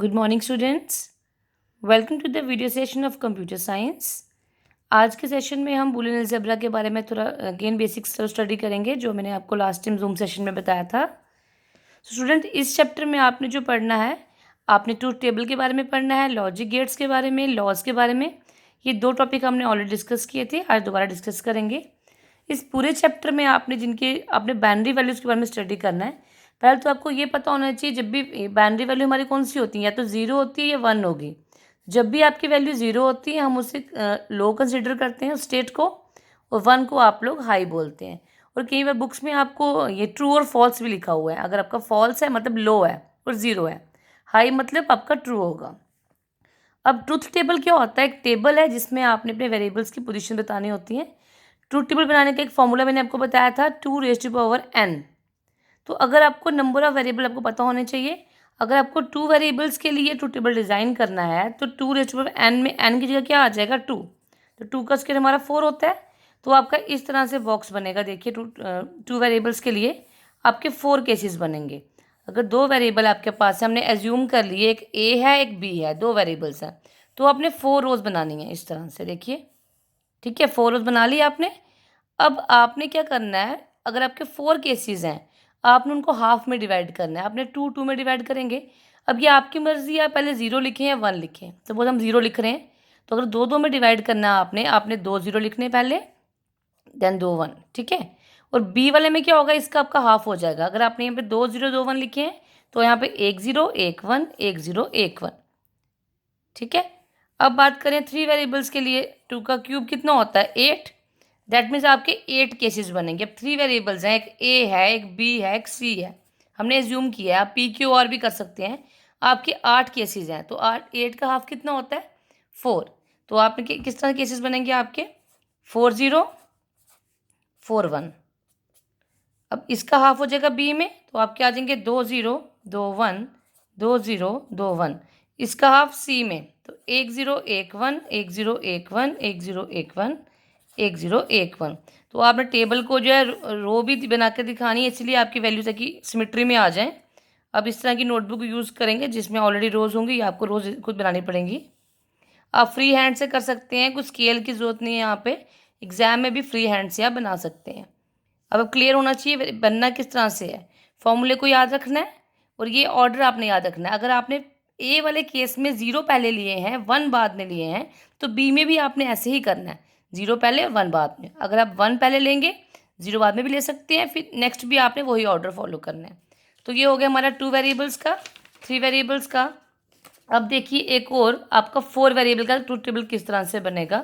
Good morning students, welcome to the video session of computer science. आज के session में हम बूलियन अलजेब्रा के बारे में थोड़ा अगेन बेसिक्स स्टडी करेंगे, जो मैंने आपको लास्ट टाइम जूम सेशन में बताया था। स्टूडेंट, इस चैप्टर में आपने जो पढ़ना है, आपने ट्रूथ टेबल के बारे में पढ़ना है, लॉजिक गेट्स के बारे में, लॉज के बारे में। ये दो टॉपिक हमने ऑलरेडी डिस्कस किए थे, आज दोबारा डिस्कस करेंगे। इस पूरे चैप्टर में आपने बाइनरी वैल्यूज़ के बारे में स्टडी करना है। पहले तो आपको ये पता होना चाहिए, जब भी बाइनरी वैल्यू हमारी कौन सी होती है, या तो ज़ीरो होती है या वन होगी। जब भी आपकी वैल्यू ज़ीरो होती है, हम उसे लो कंसिडर करते हैं स्टेट को, और वन को आप लोग हाई बोलते हैं। और कई बार बुक्स में आपको ये ट्रू और फॉल्स भी लिखा हुआ है। अगर आपका फॉल्स है मतलब लो है और ज़ीरो है, हाई मतलब आपका ट्रू होगा। अब ट्रूथ टेबल क्या होता है? एक टेबल है जिसमें आपने अपने वेरिएबल्स की पोजीशन बतानी होती है। ट्रूथ टेबल बनाने का एक फॉर्मूला मैंने आपको बताया था, 2⁻n। तो अगर आपको नंबर ऑफ वेरिएबल आपको पता होने चाहिए। अगर आपको 2 वेरिएबल्स के लिए ट्रूथ टेबल डिज़ाइन करना है, तो 2⁻n में n की जगह क्या आ जाएगा? 2। तो 2 का स्क्वायर हमारा 4 होता है। तो आपका इस तरह से बॉक्स बनेगा। देखिए, टू वेरिएबल्स के लिए आपके 4 केसेस बनेंगे। अगर 2 वेरिएबल आपके पास है, हमने एज्यूम कर लिए, एक ए है एक बी है, 2 वेरिएबल्स हैं, तो आपने 4 रोज बनानी है इस तरह से। देखिए, ठीक है, 4 रोज बना ली आपने। अब आपने क्या करना है, अगर आपके 4 केसेस हैं, आपने उनको हाफ में डिवाइड करना है। आपने 2 में डिवाइड करेंगे। अब ये आपकी मर्ज़ी है, पहले 0 लिखें या 1 लिखें। सपोज हम 0 लिख रहे हैं, तो अगर 2 में डिवाइड करना है आपने 2 0 लिखने पहले, देन 2 1, ठीक है। और बी वाले में क्या होगा, इसका आपका हाफ हो जाएगा। अगर आपने यहाँ पे 2 0 2 1 लिखे हैं, तो यहाँ पे 1 0 1 1 1 0 1 1, ठीक है। अब बात करें 3 वेरिएबल्स के लिए, 2 का क्यूब कितना होता है? 8। दैट मीन्स आपके 8 केसेस बनेंगे। अब 3 वेरिएबल्स हैं, एक ए है एक बी है एक सी है, हमने एज्यूम किया है। आप पी क्यू और भी कर सकते हैं। आपके 8 केसेस हैं, तो 8 का हाफ कितना होता है? 4। तो आपने किस तरह केसेस बनेंगे आपके? 4 0 4 1। अब इसका हाफ हो जाएगा बी में, तो आपके आ जाएंगे 2 0 2 1 2 0 2 1। इसका हाफ सी में, तो 1 0 1 1 1 0 1 1 1 0 1 1 1 0 1 1। तो आपने टेबल को जो है रो भी बना कर दिखानी है, इसलिए आपकी वैल्यू ताकि सिमेट्री में आ जाए। अब इस तरह की नोटबुक यूज़ करेंगे जिसमें ऑलरेडी रोज़ होंगी, या आपको रोज़ खुद बनानी पड़ेंगी। आप फ्री हैंड से कर सकते हैं, कुछ स्केल की ज़रूरत नहीं है यहाँ पे। एग्ज़ाम में भी फ्री हैंड से आप बना सकते हैं। अब क्लियर होना चाहिए बनना किस तरह से है। फॉर्मूले को याद रखना है, और ये ऑर्डर आपने याद रखना है। अगर आपने ए वाले केस में 0 पहले लिए हैं 1 बाद में लिए हैं, तो बी में भी आपने ऐसे ही करना है, 0 पहले 1 बाद में। अगर आप 1 पहले लेंगे, 0 बाद में भी ले सकते हैं, फिर नेक्स्ट भी आपने वही ऑर्डर फॉलो करना है। तो ये हो गया हमारा 2 वेरिएबल्स का, 3 वेरिएबल्स का। अब देखिए, एक और आपका 4 वेरिएबल का ट्रूथ टेबल किस तरह से बनेगा।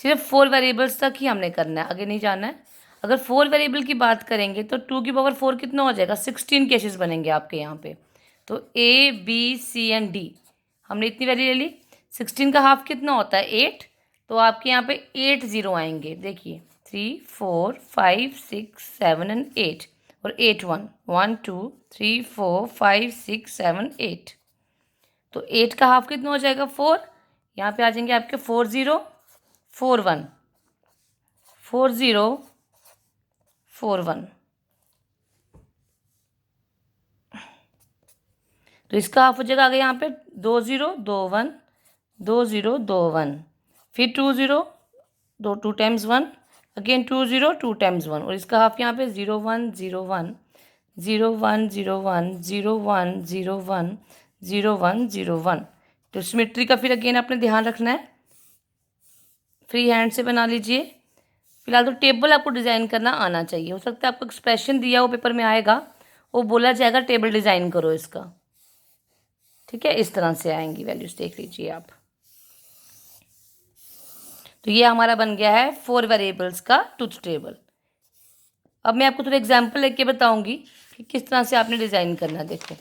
सिर्फ 4 वेरिएबल्स तक ही हमने करना है, आगे नहीं जाना है। अगर 4 वेरिएबल की बात करेंगे, तो 2 की पावर 4 कितना हो जाएगा? 16 केसेस बनेंगे आपके यहाँ पे। तो A B C and D, हमने इतनी वैल्यू ले ली। 16 का हाफ कितना होता है? 8। तो आपके यहाँ पे 8 0 आएंगे। देखिए, 3 4 5 6 7 एंड 8, और 8 1 1 2 3 4 5 6 7 8। तो 8 का हाफ कितना हो जाएगा? 4। यहाँ पे आ जाएंगे आपके 4 0 4 1 4 0 4 1। तो इसका हाफ हो जाएगा आगे यहाँ पे 2 0 2 1 2 0 2 1, फिर 2 0 2 टाइम्स 1, अगेन 2 0 2 टाइम्स 1, और इसका हाफ यहाँ पे 0 1 0 1 0 1 0 1 0 1 0 1 0 1 0 1। तो सिमेट्री का फिर अगेन आपने ध्यान रखना है, फ्री हैंड से बना लीजिए। फिलहाल तो टेबल आपको डिज़ाइन करना आना चाहिए। हो सकता है आपको एक्सप्रेशन दिया वो पेपर में आएगा, वो बोला जाएगा टेबल डिज़ाइन करो इसका, ठीक है। इस तरह से आएंगी वैल्यूज़, देख लीजिए आप। तो ये हमारा बन गया है 4 वेरिएबल्स का ट्रूथ टेबल। अब मैं आपको थोड़ा एग्जाम्पल लेके बताऊंगी कि किस तरह से आपने डिज़ाइन करना है। देखो,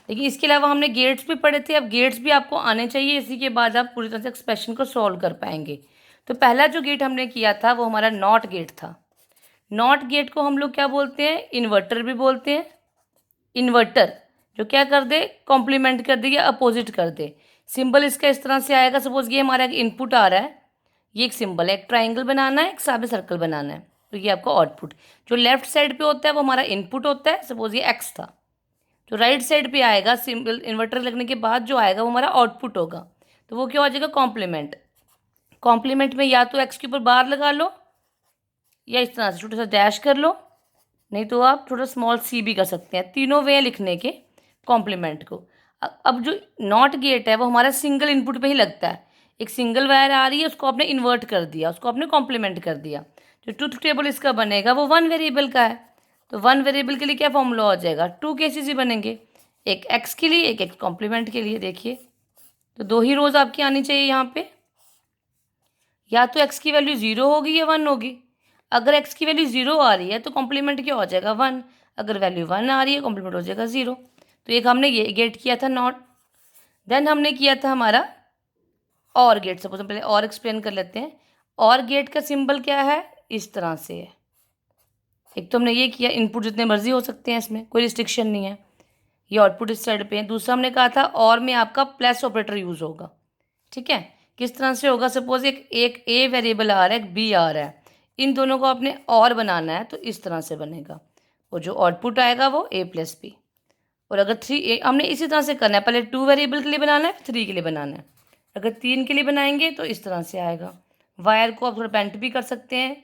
देखिए, इसके अलावा हमने गेट्स भी पढ़े थे। अब गेट्स भी आपको आने चाहिए, इसी के बाद आप पूरी तरह से एक्सप्रेशन को सॉल्व कर पाएंगे। तो पहला जो गेट हमने किया था वो हमारा नॉट गेट था। नॉट गेट को हम लोग क्या बोलते हैं? इन्वर्टर भी बोलते हैं। इन्वर्टर जो क्या कर दे? कॉम्प्लीमेंट कर दे या अपोजिट कर दे। सिंबल इसका इस तरह से आएगा। सपोज ये हमारा एक इनपुट आ रहा है, ये एक सिंबल है, एक ट्राइंगल बनाना है, एक सादे सर्कल बनाना है, तो ये आपका आउटपुट। जो लेफ्ट साइड पे होता है वो हमारा इनपुट होता है। सपोज ये एक्स था, तो राइट साइड पे आएगा सिंबल इन्वर्टर लगने के बाद जो आएगा वो हमारा आउटपुट होगा। तो वो क्या हो जाएगा, कॉम्प्लीमेंट। कॉम्प्लीमेंट में या तो एक्स के ऊपर बार लगा लो या इस तरह से छोटा सा डैश कर लो, नहीं तो आप थोड़ा स्मॉल सी भी कर सकते हैं। तीनों वे लिखने के कॉम्प्लीमेंट को। अब जो नॉट गेट है वो हमारा सिंगल इनपुट पे ही लगता है। एक सिंगल वायर आ रही है, उसको आपने इन्वर्ट कर दिया, उसको आपने कॉम्प्लीमेंट कर दिया। जो ट्रुथ टेबल इसका बनेगा वो वन वेरिएबल का है। तो वन वेरिएबल के लिए क्या फॉर्मूला हो जाएगा, टू केसेस ही बनेंगे, एक एक्स के लिए एक एक्स कॉम्प्लीमेंट के लिए। देखिए तो दो ही रोज आपकी आनी चाहिए यहाँ पे, या तो एक्स की वैल्यू 0 होगी या 1 होगी। अगर एक्स की वैल्यू 0 आ रही है तो कॉम्प्लीमेंट क्या हो जाएगा, 1। अगर वैल्यू 1 आ रही है कॉम्प्लीमेंट हो जाएगा 0। तो एक हमने ये गेट किया था नॉट। देन हमने किया था हमारा और गेट। सपोज हम पहले और एक्सप्लेन कर लेते हैं। और गेट का सिंबल क्या है, इस तरह से है। एक तो हमने ये किया, इनपुट जितने मर्जी हो सकते हैं, इसमें कोई रिस्ट्रिक्शन नहीं है। ये आउटपुट इस साइड पे है। दूसरा हमने कहा था और में आपका प्लस ऑपरेटर यूज़ होगा। ठीक है, किस तरह से होगा, सपोज एक ए वेरिएबल आ रहा है, एक बी आ रहा है, इन दोनों को आपने और बनाना है तो इस तरह से बनेगा। और जो आउटपुट आएगा वो ए प्लस बी। और अगर हमने इसी तरह से करना है, पहले 2 वेरिएबल के लिए बनाना है, 3 के लिए बनाना है। अगर 3 के लिए बनाएंगे तो इस तरह से आएगा। वायर को आप थोड़ा बेंट भी कर सकते हैं।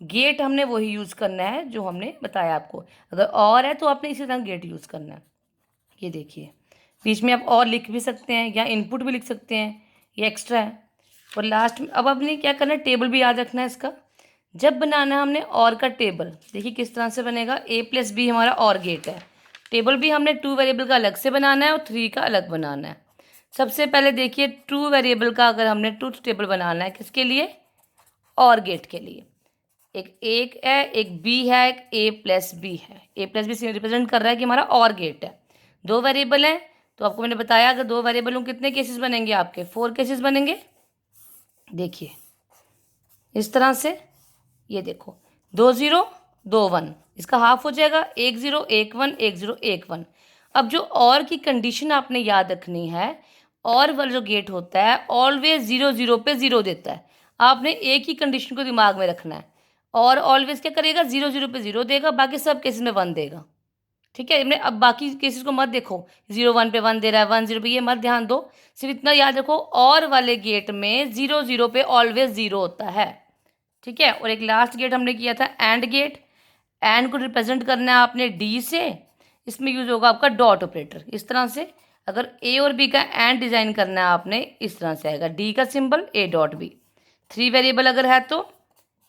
गेट हमने वही यूज़ करना है जो हमने बताया आपको। अगर और है तो आपने इसी तरह गेट यूज़ करना है। ये देखिए बीच में आप और लिख भी सकते हैं या इनपुट भी लिख सकते हैं, ये एक्स्ट्रा है। और लास्ट में अब आपने क्या करना है, टेबल भी याद रखना है इसका। जब बनाना है हमने और का टेबल, देखिए किस तरह से बनेगा। ए प्लस बी हमारा और गेट है। टेबल भी हमने 2 वेरिएबल का अलग से बनाना है और 3 का अलग बनाना है। सबसे पहले देखिए 2 वेरिएबल का अगर हमने ट्रूथ टेबल बनाना है, किसके लिए, और गेट के लिए। एक है, एक बी है, एक ए प्लस बी है। ए प्लस बी रिप्रेजेंट कर रहा है कि हमारा और गेट है। 2 वेरिएबल हैं तो आपको मैंने बताया अगर 2 वेरिएबल हों कितने केसेस बनेंगे आपके, 4 केसेस बनेंगे। देखिए इस तरह से, ये देखो 2 0 2 1, इसका हाफ हो जाएगा 1 0 1 1 1 0 1 1। अब जो और की कंडीशन आपने याद रखनी है, और वाला जो गेट होता है ऑलवेज 0 0 पे 0 देता है। आपने एक ही कंडीशन को दिमाग में रखना है। और ऑलवेज क्या करेगा, 0 0 पे 0 देगा, बाकी सब केसेस में 1 देगा। ठीक है, हमने अब बाकी केसेस को मत देखो, 0 1 पे 1 दे रहा है, 1 0 पे, ये मत ध्यान दो। सिर्फ इतना याद रखो, और वाले गेट में 0 0 पे ऑलवेज 0 होता है। ठीक है, और एक लास्ट गेट हमने किया था एंड गेट। एंड को रिप्रेजेंट करना है आपने डी से, इसमें यूज होगा आपका डॉट ऑपरेटर। इस तरह से अगर ए और बी का एंड डिजाइन करना है आपने, इस तरह से आएगा, डी का symbol A dot B. 3 variable अगर है तो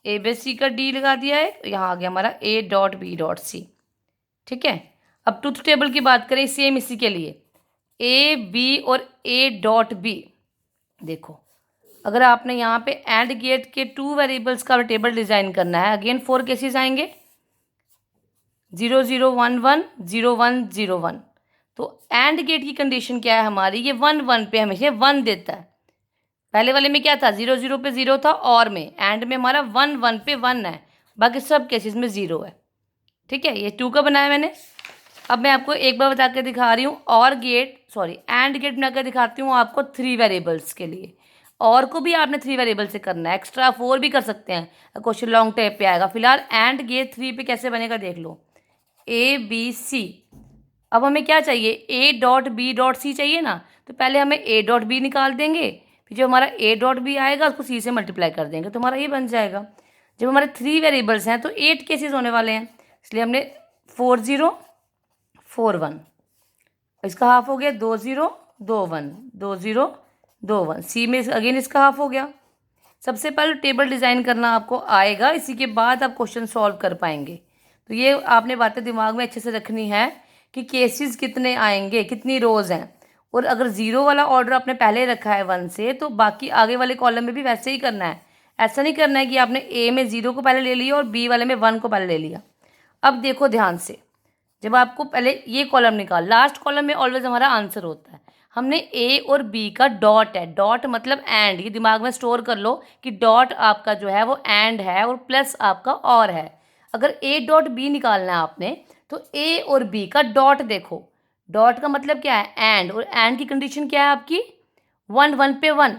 ए बी सी का डी लगा दिया है, यहाँ आ गया हमारा A dot B dot C. ठीक है, अब ट्रूथ टेबल की बात करें सेम इसी के लिए, ए बी और ए डॉट बी। देखो अगर आपने यहाँ पे एंड गेट के 2 वेरिएबल्स का टेबल डिजाइन करना है, अगेन 4 केसेस आएंगे, 0 0 1 1 0 1 0 1। तो एंड गेट की कंडीशन क्या है हमारी, ये 1 1 पे हमेशा 1 देता है। पहले वाले में क्या था, 0 0 पे 0 था, और में एंड में हमारा 1 1 पे 1 है, बाकी सब केसेस में 0 है। ठीक है, ये 2 का बनाया मैंने। अब मैं आपको एक बार बता के दिखा रही हूँ, और गेट सॉरी एंड गेट बनाकर दिखाती हूँ आपको 3 वेरिएबल्स के लिए। और को भी आपने 3 वेरिएबल से करना है, एक्स्ट्रा 4 भी कर सकते हैं, क्वेश्चन लॉन्ग टाइप पे आएगा। फिलहाल एंड गेट 3 पे कैसे बनेगा देख लो, ए बी सी। अब हमें क्या चाहिए, A dot B dot C चाहिए ना, तो पहले हमें ए डॉट बी निकाल देंगे, फिर जो हमारा ए डॉट बी आएगा उसको सी से मल्टीप्लाई कर देंगे तो हमारा ये बन जाएगा। जब हमारे 3 वेरिएबल्स हैं तो 8 केसेस होने वाले हैं, इसलिए हमने 4 0 4 1, इसका हाफ हो गया 2 0 2 1 2 0 2 1, सी में अगेन इसका हाफ हो गया। सबसे पहले टेबल डिज़ाइन करना आपको आएगा, इसी के बाद आप क्वेश्चन सॉल्व कर पाएंगे। तो ये आपने बातें दिमाग में अच्छे से रखनी है कि केसेस कितने आएंगे, कितनी रोज़ हैं। और अगर 0 वाला ऑर्डर आपने पहले रखा है 1 से, तो बाकी आगे वाले कॉलम में भी वैसे ही करना है। ऐसा नहीं करना है कि आपने ए में 0 को पहले ले लिया और बी वाले में 1 को पहले ले लिया। अब देखो ध्यान से, जब आपको पहले ये कॉलम निकाल, लास्ट कॉलम में ऑलवेज हमारा आंसर होता है। हमने ए और बी का डॉट है, डॉट मतलब एंड, ये दिमाग में स्टोर कर लो कि डॉट आपका जो है वो एंड है और प्लस आपका और है। अगर ए डॉट बी निकालना है आपने तो ए और बी का डॉट देखो, डॉट का मतलब क्या है, एंड, और एंड की कंडीशन क्या है आपकी, 1 1 पे 1।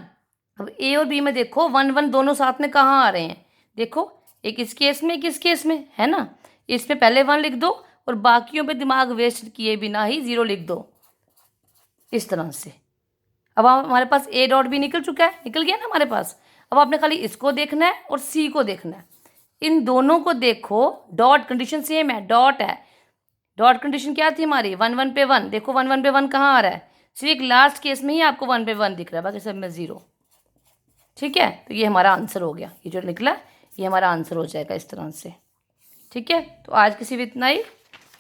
अब ए और बी में देखो 1 1 दोनों साथ में कहाँ आ रहे हैं, देखो एक इस केस में एक इस केस में, है ना। इसमें पहले 1 लिख दो और बाकियों पे दिमाग वेस्ट किए बिना ही 0 लिख दो, इस तरह से। अब हमारे पास ए डॉट भी निकल चुका है, निकल गया ना हमारे पास। अब आपने खाली इसको देखना है और सी को देखना है। इन दोनों को देखो, डॉट कंडीशन सेम है, डॉट है। डॉट कंडीशन क्या थी हमारी, 1 1 पे 1। देखो 1 1 पे 1 कहाँ आ रहा है, सिर्फ एक लास्ट केस में ही आपको 1 पे 1 दिख रहा है, बाकी सब में 0। ठीक है, तो ये हमारा आंसर हो गया, ये जो निकला ये हमारा आंसर हो जाएगा इस तरह से। ठीक है, तो आज किसी भी इतना ही,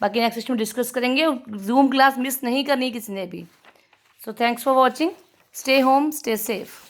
बाकी नेक्स्ट सेशन में डिस्कस करेंगे। जूम क्लास मिस नहीं करनी किसी ने भी। So thanks for watching, stay home, stay safe.